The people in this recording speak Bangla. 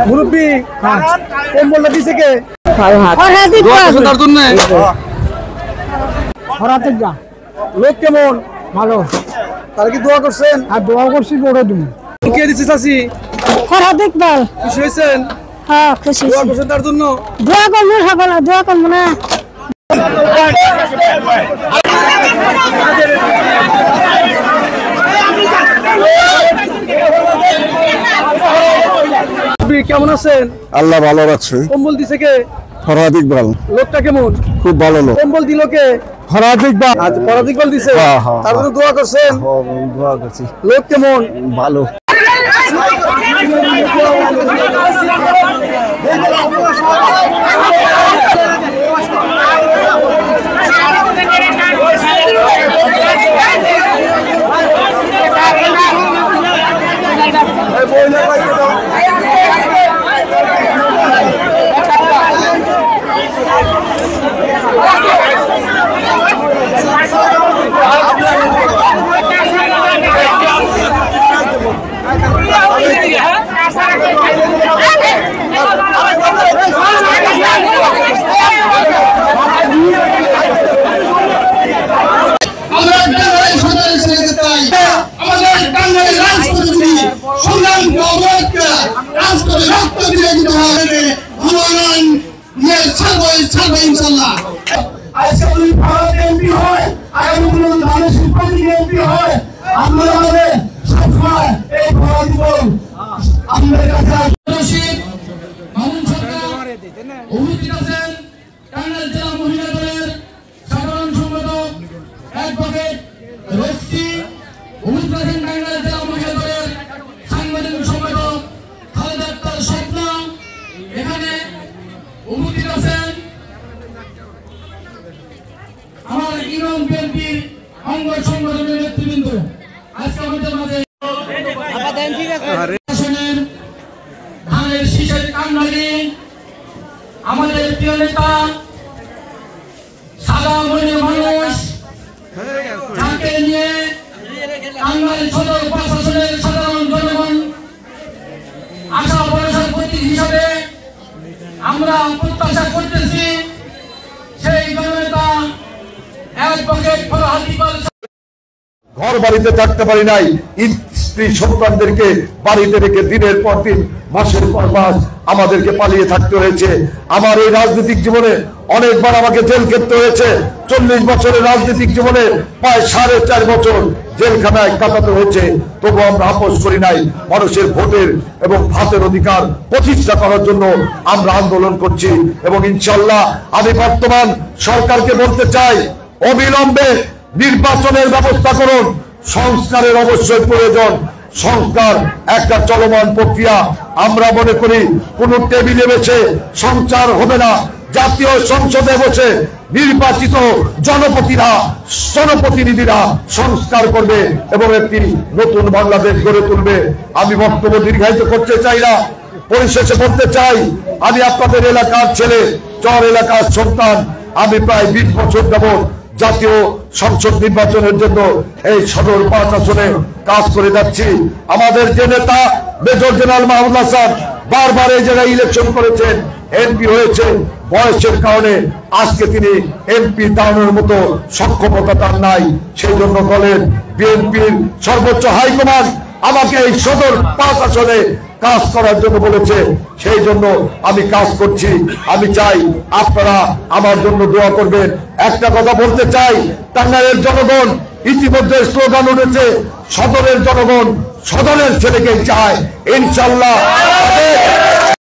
মুরব্বী কম্বলটা দিছে কে? লোক কেমন? ভালো। তারা কি দোয়া করছেন? আর দোয়া করছি বড় তুমি কে দিছে চাচি? ফরহাদ ইকবাল। খুশি হয়েছেন? হ্যাঁ খুশি। দোয়া করছেন তার জন্য? দোয়া করবো সকলে, দোয়া করবো না। কেমন আছেন? আল্লাহ ভালো রাখছে। কম্বল দিছে কে? ফরহাদ ইকবাল। লোকটা কেমন? খুব ভালো লোক। কম্বল দিল কে? ফরহাদ ইকবাল। আজ ফরহাদ ইকবাল দিছে। তার জন্য দোয়া করছেন? দোয়া করছি। লোক কেমন? ভালো। আমাদের প্রিয় নেতা সাদা মনের মানুষ যাকে নিয়ে টাঙ্গাইল সদর প্রশাসনের সাধারণ জনগণ আশা ভরসার প্রতীক হিসাবে আমরা প্রত্যাশা করতেছি সেই জননেতা অ্যাডভোকেট ফরহাদ ইকবাল। ঘর বাড়িতে থাকতে পারি নাই, স্ত্রী সন্তানদেরকে বাড়িতে রেখে দিনের পর দিন মাসের পর মাস আমাদেরকে পালিয়ে থাকতে হয়েছে। আমার এই রাজনৈতিক জীবনে অনেকবার আমাকে জেল খেতে হয়েছে। 40 বছরের রাজনৈতিক জীবনে প্রায় 4.5 বছর জেলখানায় কাটাতে হয়েছে। তবু আমরা আপোষ করি নাই। মানুষের ভোটের এবং ভাতের অধিকার প্রতিষ্ঠা করার জন্য আমরা আন্দোলন করছি এবং ইনশাল্লাহ আমি বর্তমান সরকারকে বলতে চাই, অবিলম্বে নির্বাচনের ব্যবস্থা করুন। সংস্কারের অবশ্যই প্রয়োজন। সংস্কার একটা চলমান প্রক্রিয়া। আমরা মনে করি কোন টেবিলে বসে সংস্কার হবে না। জাতীয় সংসদে বসে নির্বাচিত জনপ্রতিনিধিরা সংস্কার করবে এবং একটি নতুন বাংলাদেশ গড়ে তুলবে। আমি বক্তব্য দীর্ঘায়িত করতে চাই না, পরিশেষে বলতে চাই, আমি আপনাদের এলাকার ছেলে, চর এলাকার সন্তান। আমি প্রায় 20 বছর যাবত জাতীয় সংসদ নির্বাচনের জন্য এই সদর 5 আসনে কাজ করে যাচ্ছি। আমাদের যে নেতা মেজর জেনারেল মাহমুদ হাসান বারবার এই জায়গায় ইলেকশন করেছেন, এমপি হয়েছে। বয়সের কারণে আজকে তিনি এমপি দাঁড়ানোর মতো সক্ষমতা তার নাই। সেই জন্য দলের বিএনপির সর্বোচ্চ হাইকমান্ড আমাকে এই সদর 5 আসনে কাজ করার জন্য বলেছে। সেই জন্য আমি কাজ করছি। আমি চাই আপনারা আমার জন্য দোয়া করবেন। একটা কথা বলতে চাই, টাঙ্গাইলের জনগণ ইতিমধ্যে স্লোগান উঠেছে, সদরের জনগণ সদরের ছেলেকে চায়। ইনশাল্লাহ